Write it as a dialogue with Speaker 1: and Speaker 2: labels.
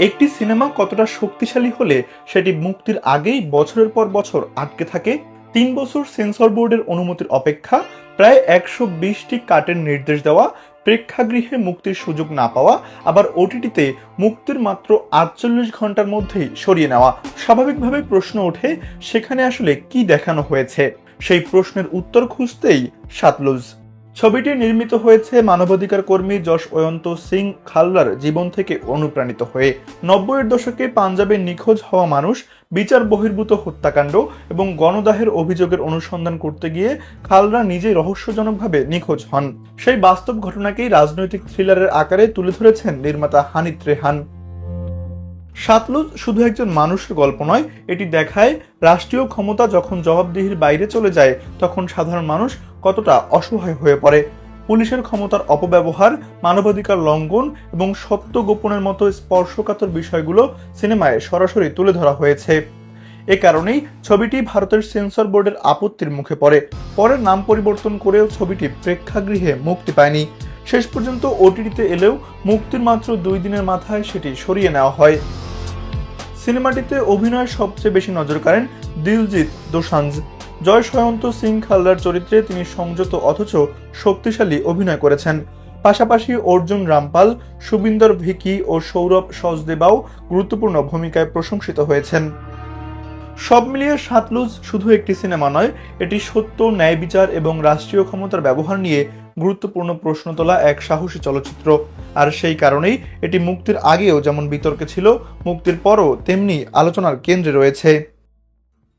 Speaker 1: একটি সিনেমা কতটা শক্তিশালী হলে সেটি মুক্তির আগেই বছরের পর বছর আটকে থাকে? 3 বছর সেন্সর বোর্ডের অনুমতির অপেক্ষা, প্রায় 120টি কাটের নির্দেশ দেওয়া, প্রেক্ষাগৃহে মুক্তির সুযোগ না পাওয়া, আবার ওটিটিতে মুক্তির মাত্র 48 ঘন্টার মধ্যেই সরিয়ে নেওয়া। স্বাভাবিকভাবে প্রশ্ন ওঠে, সেখানে আসলে কি দেখানো হয়েছে? সেই প্রশ্নের উত্তর খুঁজতেই সাতলুজ। ছবিটি নির্মিত হয়েছে মানবাধিকার কর্মী যশওয়ন্ত সিং খালরার জীবন থেকে অনুপ্রাণিত হয়ে। 90-এর দশকে পাঞ্জাবে নিখোঁজ হওয়া মানুষ, বিচার বহির্ভূত হত্যাকাণ্ড এবং গণদাহের অভিযোগের অনুসন্ধান করতে গিয়ে খালরা নিজেই রহস্যজনকভাবে নিখোঁজ হন। সেই বাস্তব ঘটনাকেই রাজনৈতিক থ্রিলারের আকারে তুলে ধরেছেন নির্মাতা হানিত রেহান। সাতলুজ শুধু একজন মানুষের গল্প নয়, এটি দেখায় রাষ্ট্রীয় ক্ষমতা যখন জবাবদিহির বাইরে চলে যায় তখন সাধারণ মানুষ কতটা অসহায় হয়ে পড়ে। পুলিশের ক্ষমতার অপব্যবহার, মানবাধিকার লঙ্ঘন এবং সত্য গোপনের মতো স্পর্শকাতর বিষয়গুলো সিনেমায় সরাসরি তুলে ধরা হয়েছে। এ কারণেই ছবিটি ভারতের সেন্সর বোর্ডের আপত্তির মুখে পড়ে। পরে নাম পরিবর্তন করেও ছবিটি প্রেক্ষাগৃহে মুক্তি পায়নি। শেষ পর্যন্ত ওটিটিতে এলেও মুক্তির মাত্র 2 দিনের মাথায় সেটি সরিয়ে নেওয়া হয়। সিনেমাটিতে অভিনয় সবচেয়ে বেশি নজর কাড়েন দিলজিৎ দোসাঞ্জ। জশওয়ন্ত সিং খালরার চরিত্রে তিনি সংযত অথচ শক্তিশালী অভিনয় করেছেন। পাশাপাশি অর্জুন রামপাল, শুভিন্দর ভিকি ও সৌরভ সচদেবাও গুরুত্বপূর্ণ ভূমিকায় প্রশংসিত হয়েছেন। সব মিলিয়ে সাতলুজ শুধু একটি সিনেমা নয়, এটি সত্য, ন্যায় বিচার এবং রাষ্ট্রীয় ক্ষমতার ব্যবহার নিয়ে গুরুত্বপূর্ণ প্রশ্ন তোলা এক সাহসী চলচ্চিত্র। আর সেই কারণেই এটি মুক্তির আগেও যেমন বিতর্কে ছিল, মুক্তির পরও তেমনি আলোচনার কেন্দ্রে রয়েছে।